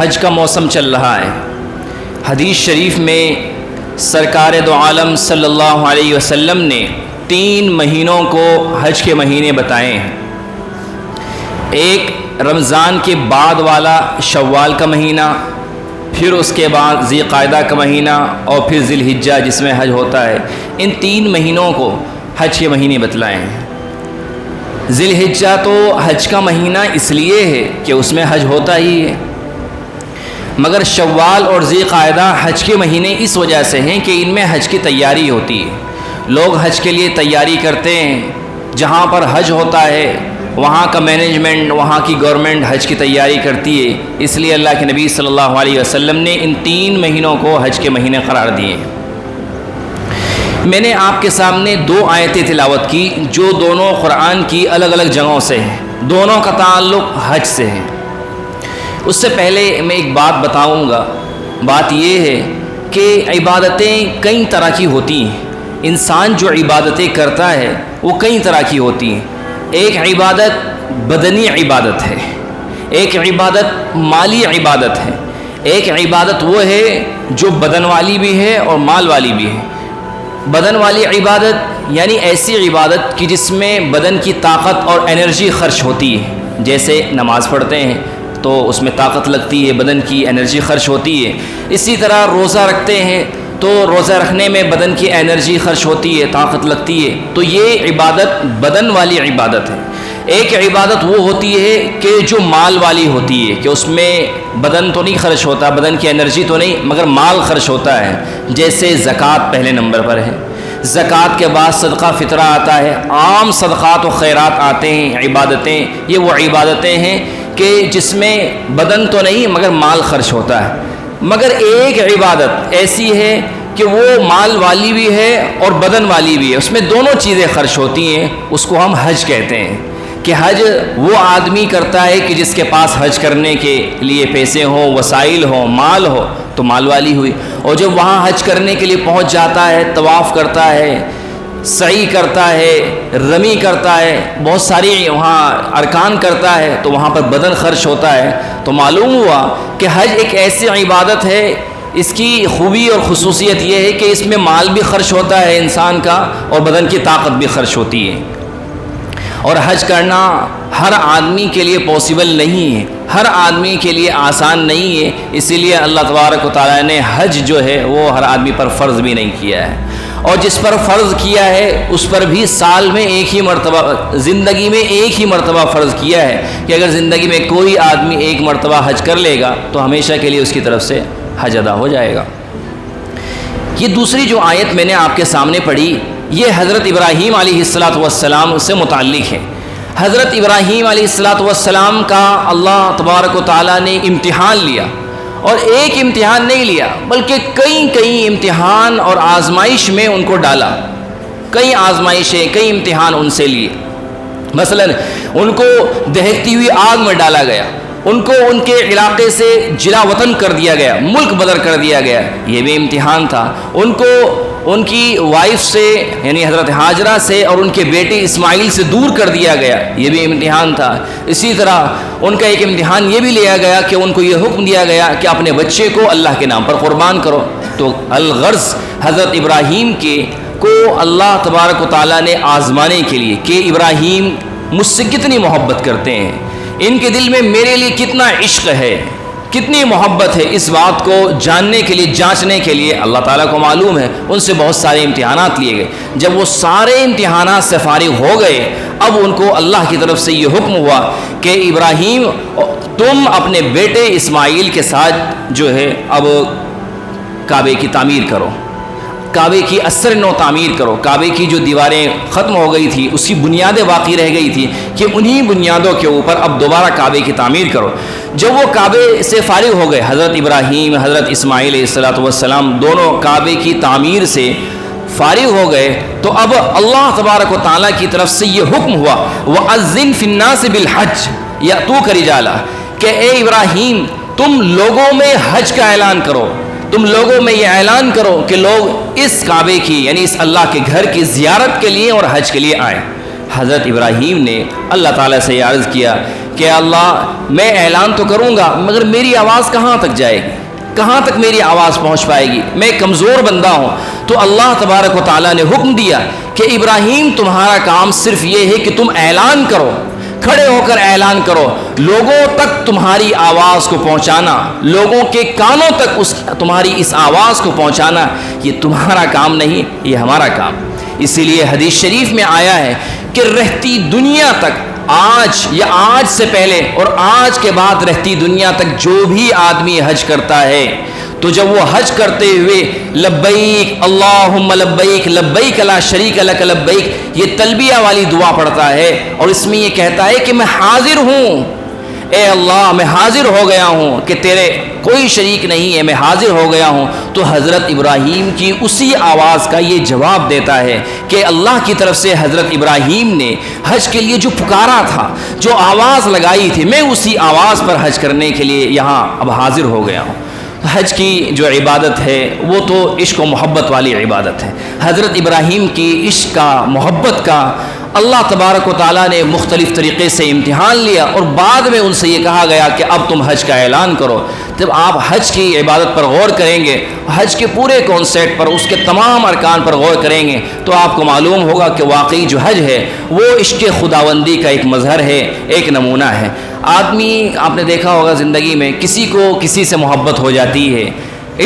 حج کا موسم چل رہا ہے۔ حدیث شریف میں سرکار دو عالم صلی اللہ علیہ وسلم نے 3 مہینوں کو حج کے مہینے بتائے ہیں۔ ایک رمضان کے بعد والا شوال کا مہینہ، پھر اس کے بعد ذی قعدہ کا مہینہ، اور پھر ذی الحجہ جس میں حج ہوتا ہے۔ ان 3 مہینوں کو حج کے مہینے بتلائے ہیں۔ ذی الحجہ تو حج کا مہینہ اس لیے ہے کہ اس میں حج ہوتا ہی ہے، مگر شوال اور ذی قعدہ حج کے مہینے اس وجہ سے ہیں کہ ان میں حج کی تیاری ہوتی ہے۔ لوگ حج کے لیے تیاری کرتے ہیں، جہاں پر حج ہوتا ہے وہاں کا مینجمنٹ، وہاں کی گورنمنٹ حج کی تیاری کرتی ہے، اس لیے اللہ کے نبی صلی اللہ علیہ وسلم نے ان 3 مہینوں کو حج کے مہینے قرار دیے ہیں۔ میں نے آپ کے سامنے 2 آیتیں تلاوت کی جو دونوں قرآن کی الگ الگ جگہوں سے ہیں، دونوں کا تعلق حج سے ہے۔ اس سے پہلے میں ایک بات بتاؤں گا، بات یہ ہے کہ عبادتیں کئی طرح کی ہوتی ہیں۔ انسان جو عبادتیں کرتا ہے وہ کئی طرح کی ہوتی ہیں۔ ایک عبادت بدنی عبادت ہے، ایک عبادت مالی عبادت ہے، ایک عبادت وہ ہے جو بدن والی بھی ہے اور مال والی بھی ہے۔ بدن والی عبادت یعنی ایسی عبادت کہ جس میں بدن کی طاقت اور انرجی خرچ ہوتی ہے، جیسے نماز پڑھتے ہیں تو اس میں طاقت لگتی ہے، بدن کی انرجی خرچ ہوتی ہے۔ اسی طرح روزہ رکھتے ہیں تو روزہ رکھنے میں بدن کی انرجی خرچ ہوتی ہے، طاقت لگتی ہے۔ تو یہ عبادت بدن والی عبادت ہے۔ ایک عبادت وہ ہوتی ہے کہ جو مال والی ہوتی ہے، کہ اس میں بدن تو نہیں خرچ ہوتا، بدن کی انرجی تو نہیں، مگر مال خرچ ہوتا ہے، جیسے زکوٰۃ پہلے نمبر پر ہے۔ زکوٰۃ کے بعد صدقہ فطرہ آتا ہے، عام صدقات و خیرات آتے ہیں، عبادتیں۔ یہ وہ عبادتیں ہیں کہ جس میں بدن تو نہیں مگر مال خرچ ہوتا ہے۔ مگر ایک عبادت ایسی ہے کہ وہ مال والی بھی ہے اور بدن والی بھی ہے، اس میں دونوں چیزیں خرچ ہوتی ہیں، اس کو ہم حج کہتے ہیں۔ کہ حج وہ آدمی کرتا ہے کہ جس کے پاس حج کرنے کے لیے پیسے ہوں، وسائل ہوں، مال ہو، تو مال والی ہوئی۔ اور جب وہاں حج کرنے کے لیے پہنچ جاتا ہے، طواف کرتا ہے، سعی کرتا ہے، رمی کرتا ہے، بہت ساری وہاں ارکان کرتا ہے، تو وہاں پر بدن خرچ ہوتا ہے۔ تو معلوم ہوا کہ حج ایک ایسی عبادت ہے، اس کی خوبی اور خصوصیت یہ ہے کہ اس میں مال بھی خرچ ہوتا ہے انسان کا اور بدن کی طاقت بھی خرچ ہوتی ہے۔ اور حج کرنا ہر آدمی کے لیے پاسبل نہیں ہے، ہر آدمی کے لیے آسان نہیں ہے، اسی لیے اللہ تبارک و تعالیٰ نے حج جو ہے وہ ہر آدمی پر فرض بھی نہیں کیا ہے۔ اور جس پر فرض کیا ہے اس پر بھی سال میں ایک ہی مرتبہ، زندگی میں ایک ہی مرتبہ فرض کیا ہے کہ اگر زندگی میں کوئی آدمی ایک مرتبہ حج کر لے گا تو ہمیشہ کے لیے اس کی طرف سے حج ادا ہو جائے گا۔ یہ دوسری جو آیت میں نے آپ کے سامنے پڑھی یہ حضرت ابراہیم علیہ السلام سے متعلق ہے۔ حضرت ابراہیم علیہ السلام کا اللہ تبارک و تعالیٰ نے امتحان لیا، اور ایک امتحان نہیں لیا بلکہ کئی امتحان اور آزمائش میں ان کو ڈالا، کئی آزمائشیں، کئی امتحان ان سے لیے۔ مثلا ان کو دہکتی ہوئی آگ میں ڈالا گیا، ان کو ان کے علاقے سے جلا وطن کر دیا گیا، ملک بدر کر دیا گیا، یہ بھی امتحان تھا۔ ان کو ان کی وائف سے یعنی حضرت ہاجرہ سے اور ان کے بیٹے اسماعیل سے دور کر دیا گیا، یہ بھی امتحان تھا۔ اسی طرح ان کا ایک امتحان یہ بھی لیا گیا کہ ان کو یہ حکم دیا گیا کہ اپنے بچے کو اللہ کے نام پر قربان کرو۔ تو الغرض حضرت ابراہیم کو اللہ تبارک و تعالیٰ نے آزمانے کے لیے کہ ابراہیم مجھ سے کتنی محبت کرتے ہیں، ان کے دل میں میرے لیے کتنا عشق ہے، کتنی محبت ہے، اس بات کو جاننے کے لیے، جانچنے کے لیے اللہ تعالیٰ کو معلوم ہے، ان سے بہت سارے امتحانات لیے گئے۔ جب وہ سارے امتحانات سے فارغ ہو گئے، اب ان کو اللہ کی طرف سے یہ حکم ہوا کہ ابراہیم تم اپنے بیٹے اسماعیل کے ساتھ جو ہے اب کعبے کی تعمیر کرو، کعبے کی اثر نو تعمیر کرو۔ کعبے کی جو دیواریں ختم ہو گئی تھی، اس کی بنیادیں باقی رہ گئی تھی، کہ انہی بنیادوں کے اوپر اب دوبارہ کعبے کی تعمیر کرو۔ جب وہ کعبے سے فارغ ہو گئے، حضرت ابراہیم، حضرت اسماعیل علیہ السلام دونوں کعبے کی تعمیر سے فارغ ہو گئے، تو اب اللہ تبارک و تعالیٰ کی طرف سے یہ حکم ہوا وَأَذِّن فِي النَّاسِ بِالْحَجِّ يَأْتُوكَ رِجَالًا، کہ اے ابراہیم تم لوگوں میں حج کا اعلان کرو، تم لوگوں میں یہ اعلان کرو کہ لوگ اس کعبے کی یعنی اس اللہ کے گھر کی زیارت کے لیے اور حج کے لیے آئیں۔ حضرت ابراہیم نے اللہ تعالیٰ سے یہ عرض کیا کہ اللہ میں اعلان تو کروں گا مگر میری آواز کہاں تک جائے گی، کہاں تک میری آواز پہنچ پائے گی، میں کمزور بندہ ہوں۔ تو اللہ تبارک و تعالیٰ نے حکم دیا کہ ابراہیم تمہارا کام صرف یہ ہے کہ تم اعلان کرو، کھڑے ہو کر اعلان کرو، لوگوں تک تمہاری آواز کو پہنچانا، لوگوں کے کانوں تک تمہاری اس آواز کو پہنچانا، یہ تمہارا کام نہیں، یہ ہمارا کام۔ اسی لیے حدیث شریف میں آیا ہے کہ رہتی دنیا تک، آج یا آج سے پہلے اور آج کے بعد رہتی دنیا تک جو بھی آدمی حج کرتا ہے تو جب وہ حج کرتے ہوئے لبیک اللہم لبیک لبیک لا شریک لک لبیک یہ تلبیہ والی دعا پڑھتا ہے اور اس میں یہ کہتا ہے کہ میں حاضر ہوں، اے اللہ میں حاضر ہو گیا ہوں کہ تیرے کوئی شریک نہیں ہے، میں حاضر ہو گیا ہوں، تو حضرت ابراہیم کی اسی آواز کا یہ جواب دیتا ہے کہ اللہ کی طرف سے حضرت ابراہیم نے حج کے لیے جو پکارا تھا، جو آواز لگائی تھی، میں اسی آواز پر حج کرنے کے لیے یہاں اب حاضر ہو گیا ہوں۔ حج کی جو عبادت ہے وہ تو عشق و محبت والی عبادت ہے۔ حضرت ابراہیم کی عشق کا، محبت کا اللہ تبارک و تعالیٰ نے مختلف طریقے سے امتحان لیا اور بعد میں ان سے یہ کہا گیا کہ اب تم حج کا اعلان کرو۔ جب آپ حج کی عبادت پر غور کریں گے، حج کے پورے کانسیپٹ پر، اس کے تمام ارکان پر غور کریں گے تو آپ کو معلوم ہوگا کہ واقعی جو حج ہے وہ عشق خداوندی کا ایک مظہر ہے، ایک نمونہ ہے۔ آدمی آپ نے دیکھا ہوگا زندگی میں کسی کو کسی سے محبت ہو جاتی ہے،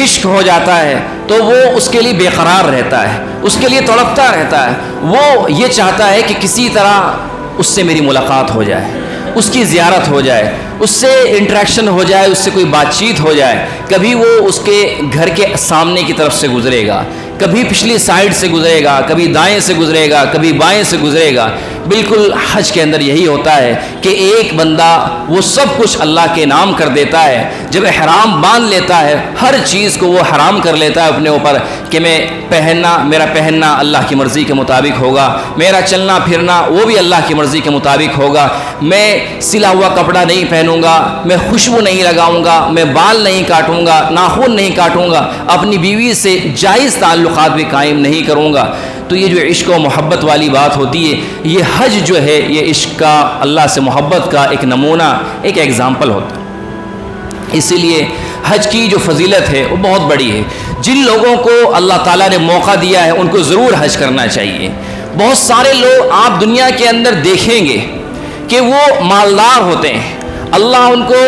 عشق ہو جاتا ہے تو وہ اس کے لیے بے قرار رہتا ہے، اس کے لیے تڑپتا رہتا ہے، وہ یہ چاہتا ہے کہ کسی طرح اس سے میری ملاقات ہو جائے، اس کی زیارت ہو جائے، اس سے انٹریکشن ہو جائے، اس سے کوئی بات چیت ہو جائے۔ کبھی وہ اس کے گھر کے سامنے کی طرف سے گزرے گا، کبھی پچھلی سائڈ سے گزرے گا، کبھی دائیں سے گزرے گا، کبھی بائیں سے گزرے گا۔ بالکل حج کے اندر یہی ہوتا ہے کہ ایک بندہ وہ سب کچھ اللہ کے نام کر دیتا ہے، جب احرام باندھ لیتا ہے ہر چیز کو وہ حرام کر لیتا ہے اپنے اوپر کہ میرا پہننا اللہ کی مرضی کے مطابق ہوگا، میرا چلنا پھرنا وہ بھی اللہ کی مرضی کے مطابق ہوگا، میں سلا ہوا کپڑا نہیں پہنوں گا، میں خوشبو نہیں لگاؤں گا، میں بال نہیں کاٹوں گا، ناخن نہیں کاٹوں گا، اپنی بیوی سے جائز تعلقات بھی قائم نہیں کروں گا۔ تو یہ جو عشق و محبت والی بات ہوتی ہے، یہ حج جو ہے یہ عشق کا، اللہ سے محبت کا ایک نمونہ، ایک ایگزامپل ہوتا ہے۔ اسی لیے حج کی جو فضیلت ہے وہ بہت بڑی ہے۔ جن لوگوں کو اللہ تعالیٰ نے موقع دیا ہے ان کو ضرور حج کرنا چاہیے۔ بہت سارے لوگ آپ دنیا کے اندر دیکھیں گے کہ وہ مالدار ہوتے ہیں، اللہ ان کو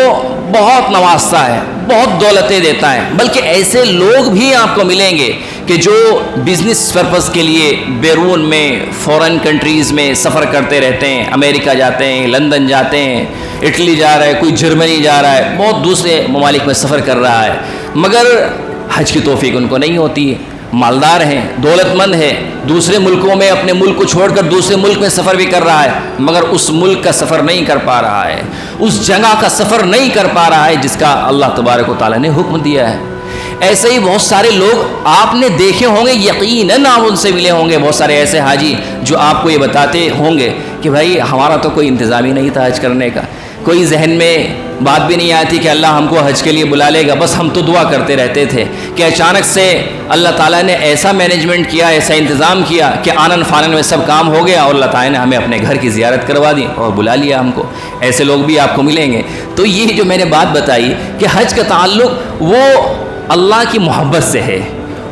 بہت نوازتا ہے، بہت دولتیں دیتا ہے، بلکہ ایسے لوگ بھی آپ کو ملیں گے کہ جو بزنس پرپس کے لیے بیرون میں، فورن کنٹریز میں سفر کرتے رہتے ہیں، امریکہ جاتے ہیں، لندن جاتے ہیں، اٹلی جا رہا ہے، کوئی جرمنی جا رہا ہے، بہت دوسرے ممالک میں سفر کر رہا ہے، مگر حج کی توفیق ان کو نہیں ہوتی ہے۔ مالدار ہیں، دولت مند ہے، دوسرے ملکوں میں اپنے ملک کو چھوڑ کر دوسرے ملک میں سفر بھی کر رہا ہے، مگر اس ملک کا سفر نہیں کر پا رہا ہے، اس جگہ کا سفر نہیں کر پا رہا ہے جس کا اللہ تبارک و تعالیٰ نے حکم دیا ہے۔ ایسے ہی بہت سارے لوگ آپ نے دیکھے ہوں گے، یقیناً آپ ان سے ملے ہوں گے، بہت سارے ایسے حاجی جو آپ کو یہ بتاتے ہوں گے کہ بھائی ہمارا تو کوئی انتظام ہی نہیں تھا حج کرنے کا، کوئی ذہن میں بات بھی نہیں آتی کہ اللہ ہم کو حج کے لیے بلا لے گا، بس ہم تو دعا کرتے رہتے تھے کہ اچانک سے اللہ تعالیٰ نے ایسا مینجمنٹ کیا، ایسا انتظام کیا کہ آنن فانن میں سب کام ہو گیا اور اللہ تعالیٰ نے ہمیں اپنے گھر کی زیارت کروا دی اور بلا لیا ہم کو۔ ایسے لوگ بھی آپ کو ملیں گے۔ تو یہ جو میں نے بات بتائی کہ حج کا تعلق وہ اللہ کی محبت سے ہے،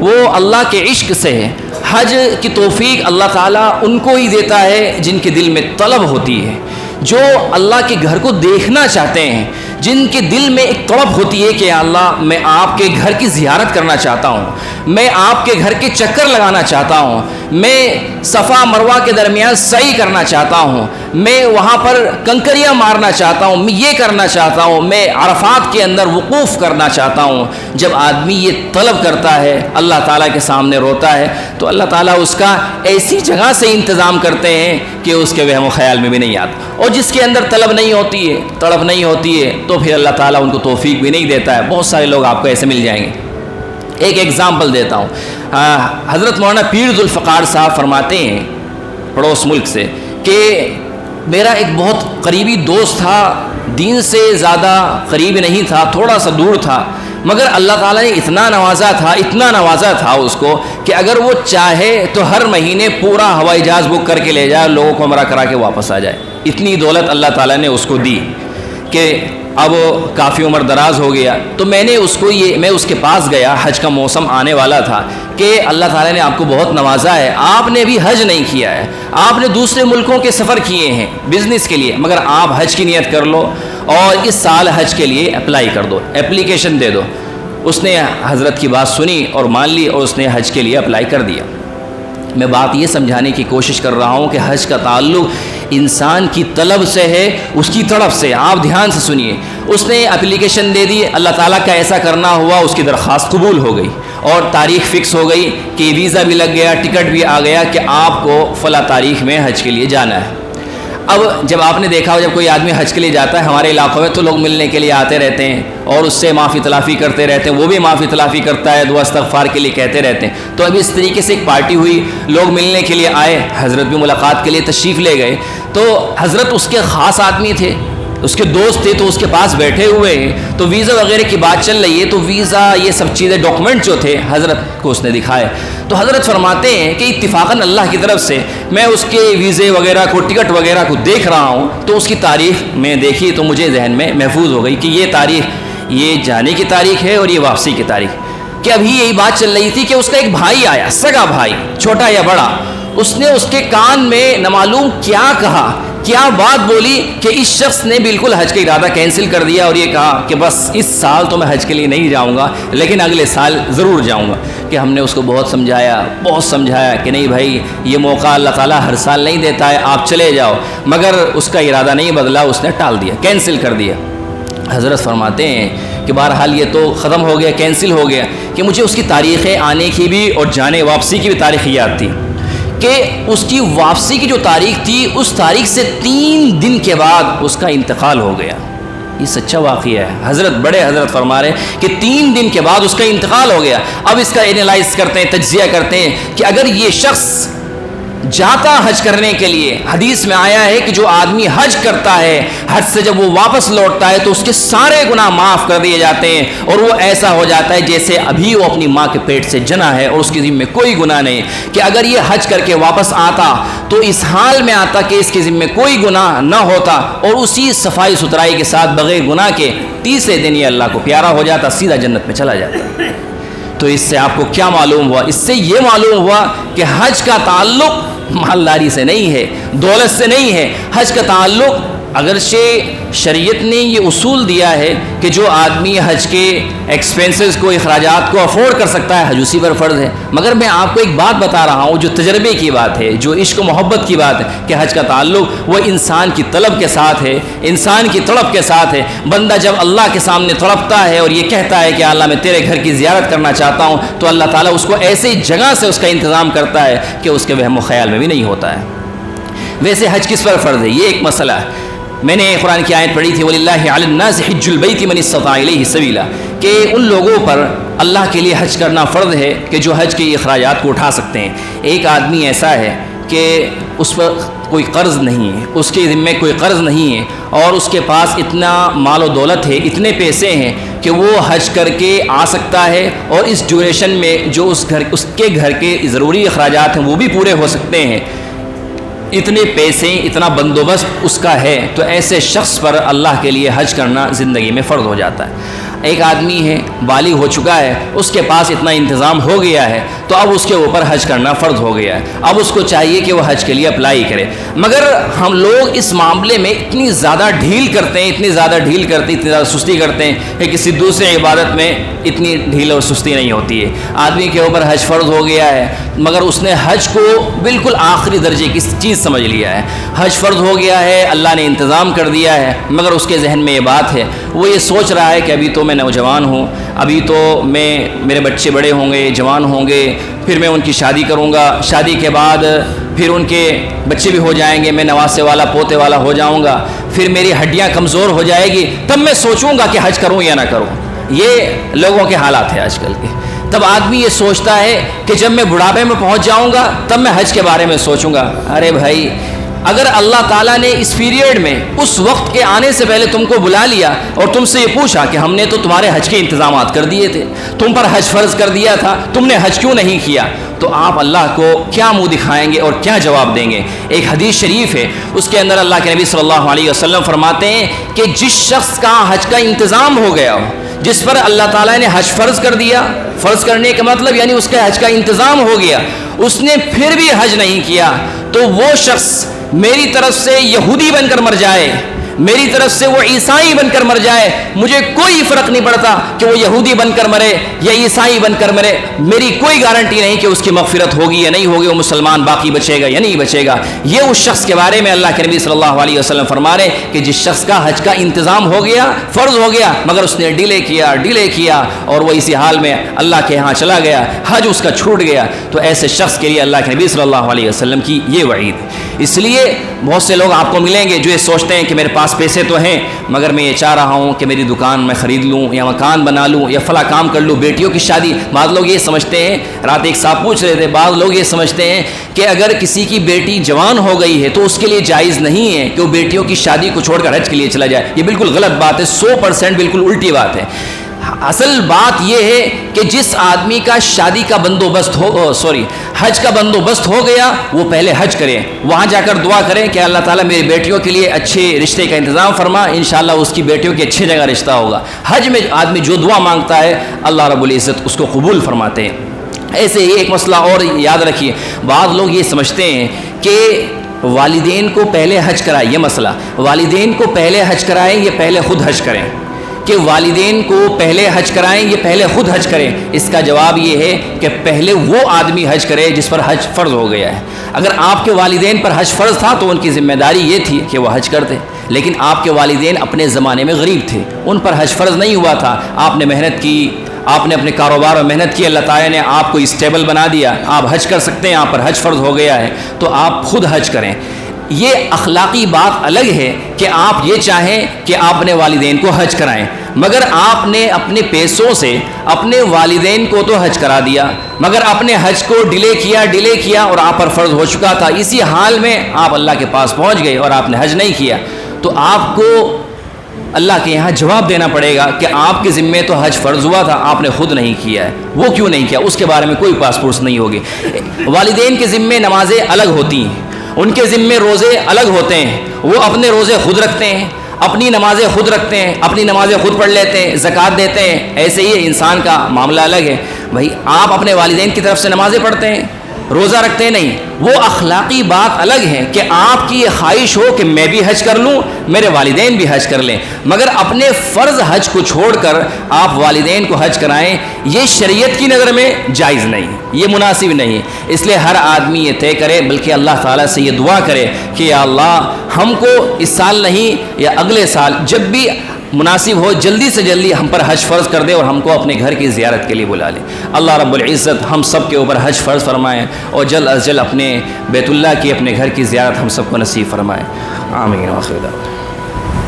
وہ اللہ کے عشق سے ہے۔ حج کی توفیق اللہ تعالیٰ ان کو ہی دیتا ہے جن کے دل میں طلب ہوتی ہے، جو اللہ کے گھر کو دیکھنا چاہتے ہیں، جن کے دل میں ایک طلب ہوتی ہے کہ اللہ میں آپ کے گھر کی زیارت کرنا چاہتا ہوں، میں آپ کے گھر کے چکر لگانا چاہتا ہوں، میں صفا مروہ کے درمیان سعی کرنا چاہتا ہوں، میں وہاں پر کنکریاں مارنا چاہتا ہوں، میں یہ کرنا چاہتا ہوں، میں عرفات کے اندر وقوف کرنا چاہتا ہوں۔ جب آدمی یہ طلب کرتا ہے، اللہ تعالیٰ کے سامنے روتا ہے، تو اللہ تعالیٰ اس کا ایسی جگہ سے انتظام کرتے ہیں کہ اس کے وہم و خیال میں بھی نہیں آتا۔ اور جس کے اندر طلب نہیں ہوتی ہے، طلب نہیں ہوتی ہے، تو پھر اللہ تعالیٰ ان کو توفیق بھی نہیں دیتا ہے۔ بہت سارے لوگ آپ کو ایسے مل جائیں گے۔ ایک ایگزامپل دیتا ہوں، حضرت مولانا پیر ذوالفقار صاحب فرماتے ہیں پڑوس ملک سے کہ میرا ایک بہت قریبی دوست تھا، دین سے زیادہ قریب نہیں تھا، تھوڑا سا دور تھا، مگر اللہ تعالیٰ نے اتنا نوازا تھا اس کو کہ اگر وہ چاہے تو ہر مہینے پورا ہوائی جہاز بک کر کے لے جائے، لوگوں کو عمرہ کرا کے واپس آ جائے۔ اتنی دولت اللہ تعالیٰ نے اس کو دی کہ اب کافی عمر دراز ہو گیا. تو میں اس کے پاس گیا، حج کا موسم آنے والا تھا، کہ اللہ تعالیٰ نے آپ کو بہت نوازا ہے، آپ نے بھی حج نہیں کیا ہے، آپ نے دوسرے ملکوں کے سفر کیے ہیں بزنس کے لیے، مگر آپ حج کی نیت کر لو اور اس سال حج کے لیے اپلائی کر دو، اپلیکیشن دے دو. اس نے حضرت کی بات سنی اور مان لی اور اس نے حج کے لیے اپلائی کر دیا. میں بات یہ سمجھانے کی کوشش کر رہا ہوں کہ حج کا تعلق انسان کی طلب سے ہے، اس کی طرف سے. آپ دھیان سے سنیے. اس نے اپلیکیشن دے دی، اللہ تعالیٰ کا ایسا کرنا ہوا، اس کی درخواست قبول ہو گئی اور تاریخ فکس ہو گئی کہ ویزا بھی لگ گیا، ٹکٹ بھی آ گیا کہ آپ کو فلاں تاریخ میں حج کے لیے جانا ہے. اب جب آپ نے دیکھا ہو جب کوئی آدمی حج کے لیے جاتا ہے ہمارے علاقوں میں تو لوگ ملنے کے لیے آتے رہتے ہیں اور اس سے معافی تلافی کرتے رہتے ہیں، وہ بھی معافی تلافی کرتا ہے، دعا استغفار کے لیے کہتے رہتے ہیں. تو ابھی اس طریقے سے ایک پارٹی ہوئی، لوگ ملنے کے لیے آئے، حضرت بھی ملاقات کے لیے تشریف لے گئے. تو حضرت اس کے خاص آدمی تھے، اس کے دوست تھے، تو اس کے پاس بیٹھے ہوئے ہیں. تو ویزا وغیرہ کی بات چل رہی ہے، تو ویزا یہ سب چیزیں ڈاکومنٹ جو تھے حضرت کو اس نے دکھائے. تو حضرت فرماتے ہیں کہ اتفاقاً اللہ کی طرف سے میں اس کے ویزے وغیرہ کو، ٹکٹ وغیرہ کو دیکھ رہا ہوں تو اس کی تاریخ میں دیکھی تو مجھے ذہن میں محفوظ ہو گئی کہ یہ تاریخ یہ جانے کی تاریخ ہے اور یہ واپسی کی تاریخ. کہ ابھی یہی بات چل رہی تھی کہ اس کا ایک بھائی آیا، سگا بھائی، چھوٹا یا بڑا. اس نے اس کے کان میں نامعلوم کیا کہا، کیا بات بولی کہ اس شخص نے بالکل حج کا ارادہ کینسل کر دیا اور یہ کہا کہ بس اس سال تو میں حج کے لیے نہیں جاؤں گا لیکن اگلے سال ضرور جاؤں گا. کہ ہم نے اس کو بہت سمجھایا کہ نہیں بھائی یہ موقع اللہ تعالیٰ ہر سال نہیں دیتا ہے، آپ چلے جاؤ. مگر اس کا ارادہ نہیں بدلا، اس نے ٹال دیا، کینسل کر دیا. حضرت فرماتے ہیں کہ بہرحال یہ تو ختم ہو گیا، کینسل ہو گیا. کہ مجھے اس کی تاریخیں آنے کی بھی اور جانے واپسی کی بھی تاریخ یاد تھی کہ اس کی واپسی کی جو تاریخ تھی اس تاریخ سے 3 دن کے بعد اس کا انتقال ہو گیا. یہ سچا واقعہ ہے. بڑے حضرت فرما رہے ہیں کہ 3 دن کے بعد اس کا انتقال ہو گیا. اب اس کا اینالائز کرتے ہیں، تجزیہ کرتے ہیں کہ اگر یہ شخص جاتا حج کرنے کے لیے، حدیث میں آیا ہے کہ جو آدمی حج کرتا ہے، حج سے جب وہ واپس لوٹتا ہے تو اس کے سارے گناہ معاف کر دیے جاتے ہیں اور وہ ایسا ہو جاتا ہے جیسے ابھی وہ اپنی ماں کے پیٹ سے جنا ہے اور اس کے ذمہ میں کوئی گناہ نہیں. کہ اگر یہ حج کر کے واپس آتا تو اس حال میں آتا کہ اس کے ذمہ میں کوئی گناہ نہ ہوتا اور اسی صفائی ستھرائی کے ساتھ بغیر گناہ کے تیسرے دن یہ اللہ کو پیارا ہو جاتا، سیدھا جنت میں چلا جاتا. تو اس سے آپ کو کیا معلوم ہوا؟ اس سے یہ معلوم ہوا کہ حج کا تعلق مالداری سے نہیں ہے، دولت سے نہیں ہے. حج کا تعلق اگرچہ شریعت نے یہ اصول دیا ہے کہ جو آدمی حج کے ایکسپینسز کو، اخراجات کو افورڈ کر سکتا ہے حج اسی پر فرض ہے. مگر میں آپ کو ایک بات بتا رہا ہوں جو تجربے کی بات ہے، جو عشق و محبت کی بات ہے کہ حج کا تعلق وہ انسان کی طلب کے ساتھ ہے، انسان کی طلب کے ساتھ ہے. بندہ جب اللہ کے سامنے تڑپتا ہے اور یہ کہتا ہے کہ اللہ میں تیرے گھر کی زیارت کرنا چاہتا ہوں تو اللہ تعالیٰ اس کو ایسی جگہ سے اس کا انتظام کرتا ہے کہ اس کے وہم و خیال میں بھی نہیں ہوتا ہے. ویسے حج کس پر فرض ہے یہ ایک مسئلہ ہے. میں نے قرآن کی آیت پڑھی تھی وَلِلَّهِ عَلَى النَّاسِ حِجُّ الْبَيْتِ مَنِ اسْتَطَاعَ إِلَيْهِ سَبِيلًا، کہ ان لوگوں پر اللہ کے لیے حج کرنا فرض ہے کہ جو حج کے اخراجات کو اٹھا سکتے ہیں. ایک آدمی ایسا ہے کہ اس پر کوئی قرض نہیں ہے، اس کے ذمے کوئی قرض نہیں ہے اور اس کے پاس اتنا مال و دولت ہے، اتنے پیسے ہیں کہ وہ حج کر کے آ سکتا ہے اور اس ڈیوریشن میں جو اس کے گھر کے ضروری اخراجات ہیں وہ بھی پورے ہو سکتے ہیں. اتنے پیسے، اتنا بندوبست اس کا ہے تو ایسے شخص پر اللہ کے لیے حج کرنا زندگی میں فرض ہو جاتا ہے. ایک آدمی ہے، بالغ ہو چکا ہے، اس کے پاس اتنا انتظام ہو گیا ہے تو اب اس کے اوپر حج کرنا فرض ہو گیا ہے. اب اس کو چاہیے کہ وہ حج کے لیے اپلائی کرے. مگر ہم لوگ اس معاملے میں اتنی زیادہ ڈھیل کرتے ہیں، اتنی زیادہ سستی کرتے ہیں کہ کسی دوسرے عبادت میں اتنی ڈھیل اور سستی نہیں ہوتی ہے. آدمی کے اوپر حج فرض ہو گیا ہے مگر اس نے حج کو بالکل آخری درجے کی چیز سمجھ لیا ہے. حج فرض ہو گیا ہے، اللہ نے انتظام کر دیا ہے، مگر اس کے ذہن میں یہ بات ہے، وہ یہ سوچ رہا ہے کہ ابھی تو میں نوجوان ہوں، ابھی تو میرے بچے بڑے ہوں گے، جوان ہوں گے، پھر میں ان کی شادی کروں گا، شادی کے بعد پھر ان کے بچے بھی ہو جائیں گے، میں نواسے والا پوتے والا ہو جاؤں گا، پھر میری ہڈیاں کمزور ہو جائے گی، تب میں سوچوں گا کہ حج کروں یا نہ کروں. یہ لوگوں کے حالات ہیں آج کل کے. تب آدمی یہ سوچتا ہے کہ جب میں بڑھاپے میں پہنچ جاؤں گا تب میں حج کے بارے میں سوچوں گا. ارے بھائی اگر اللہ تعالیٰ نے اس پیریڈ میں اس وقت کے آنے سے پہلے تم کو بلا لیا اور تم سے یہ پوچھا کہ ہم نے تو تمہارے حج کے انتظامات کر دیے تھے، تم پر حج فرض کر دیا تھا، تم نے حج کیوں نہیں کیا، تو آپ اللہ کو کیا منہ دکھائیں گے اور کیا جواب دیں گے؟ ایک حدیث شریف ہے، اس کے اندر اللہ کے نبی صلی اللہ علیہ وسلم فرماتے ہیں کہ جس شخص کا حج کا انتظام ہو گیا ہو، جس پر اللہ تعالیٰ نے حج فرض کر دیا، فرض کرنے کا مطلب یعنی اس کے حج کا انتظام ہو گیا، اس نے پھر بھی حج نہیں کیا، تو وہ شخص میری طرف سے یہودی بن کر مر جائے، میری طرف سے وہ عیسائی بن کر مر جائے، مجھے کوئی فرق نہیں پڑتا کہ وہ یہودی بن کر مرے یا عیسائی بن کر مرے، میری کوئی گارنٹی نہیں کہ اس کی مغفرت ہوگی یا نہیں ہوگی، وہ مسلمان باقی بچے گا یا نہیں بچے گا۔ یہ اس شخص کے بارے میں اللہ کے نبی صلی اللہ علیہ وسلم فرما رہے کہ جس شخص کا حج کا انتظام ہو گیا، فرض ہو گیا، مگر اس نے ڈیلے کیا اور وہ اسی حال میں اللہ کے ہاں چلا گیا، حج اس کا چھوٹ گیا، تو ایسے شخص کے لیے اللہ کے نبی صلی اللہ علیہ وسلم کی یہ وعید۔ اس لیے بہت سے لوگ آپ کو ملیں گے جو یہ سوچتے ہیں کہ میرے پاس پیسے تو ہیں مگر میں یہ چاہ رہا ہوں کہ میری دکان میں خرید لوں یا مکان بنا لوں یا فلاں کام کر لوں، بیٹیوں کی شادی۔ بعض لوگ یہ سمجھتے ہیں، رات ایک صاحب پوچھ رہے تھے، بعض لوگ یہ سمجھتے ہیں کہ اگر کسی کی بیٹی جوان ہو گئی ہے تو اس کے لیے جائز نہیں ہے کہ وہ بیٹیوں کی شادی کو چھوڑ کر حج کے لیے چلا جائے۔ یہ بالکل غلط بات ہے، 100% بالکل الٹی بات ہے۔ اصل بات یہ ہے کہ جس آدمی کا شادی کا بندوبست حج کا بندوبست ہو گیا، وہ پہلے حج کرے، وہاں جا کر دعا کریں کہ اللہ تعالیٰ میری بیٹیوں کے لیے اچھے رشتے کا انتظام فرما، انشاءاللہ اس کی بیٹیوں کی اچھی جگہ رشتہ ہوگا۔ حج میں آدمی جو دعا مانگتا ہے اللہ رب العزت اس کو قبول فرماتے ہیں۔ ایسے ہی ایک مسئلہ اور یاد رکھیے، بعض لوگ یہ سمجھتے ہیں کہ والدین کو پہلے حج کرائے، یہ مسئلہ والدین کو پہلے حج کرائیں یہ پہلے خود حج کریں، کہ والدین کو پہلے حج کرائیں یہ پہلے خود حج کریں۔ اس کا جواب یہ ہے کہ پہلے وہ آدمی حج کرے جس پر حج فرض ہو گیا ہے۔ اگر آپ کے والدین پر حج فرض تھا تو ان کی ذمہ داری یہ تھی کہ وہ حج کرتے، لیکن آپ کے والدین اپنے زمانے میں غریب تھے، ان پر حج فرض نہیں ہوا تھا، آپ نے محنت کی، آپ نے اپنے کاروبار میں محنت کی، اللہ تعالیٰ نے آپ کو اسٹیبل بنا دیا، آپ حج کر سکتے ہیں، آپ پر حج فرض ہو گیا ہے، تو آپ خود حج کریں۔ یہ اخلاقی بات الگ ہے کہ آپ یہ چاہیں کہ آپ اپنے والدین کو حج کرائیں، مگر آپ نے اپنے پیسوں سے اپنے والدین کو تو حج کرا دیا، مگر اپنے حج کو ڈیلے کیا اور آپ پر فرض ہو چکا تھا، اسی حال میں آپ اللہ کے پاس پہنچ گئے اور آپ نے حج نہیں کیا، تو آپ کو اللہ کے یہاں جواب دینا پڑے گا کہ آپ کے ذمے تو حج فرض ہوا تھا، آپ نے خود نہیں کیا ہے۔ وہ کیوں نہیں کیا، اس کے بارے میں کوئی پاسپورٹس نہیں ہوگی۔ والدین کے ذمے نمازیں الگ ہوتی ہیں، ان کے ذمے روزے الگ ہوتے ہیں، وہ اپنے روزے خود رکھتے ہیں، اپنی نمازیں خود رکھتے ہیں، اپنی نمازیں خود پڑھ لیتے ہیں، زکوٰۃ دیتے ہیں۔ ایسے ہی انسان کا معاملہ الگ ہے۔ بھائی آپ اپنے والدین کی طرف سے نمازیں پڑھتے ہیں، روزہ رکھتے ہیں نہیں، وہ اخلاقی بات الگ ہے کہ آپ کی یہ خواہش ہو کہ میں بھی حج کر لوں، میرے والدین بھی حج کر لیں، مگر اپنے فرض حج کو چھوڑ کر آپ والدین کو حج کرائیں، یہ شریعت کی نظر میں جائز نہیں، یہ مناسب نہیں۔ اس لیے ہر آدمی یہ طے کرے، بلکہ اللہ تعالیٰ سے یہ دعا کرے کہ یا اللہ ہم کو اس سال نہیں یا اگلے سال جب بھی مناسب ہو جلدی سے جلدی ہم پر حج فرض کر دے اور ہم کو اپنے گھر کی زیارت کے لیے بلا لے۔ اللہ رب العزت ہم سب کے اوپر حج فرض فرمائے اور جلد از جلد اپنے بیت اللہ کی، اپنے گھر کی زیارت ہم سب کو نصیب فرمائے۔ آمین۔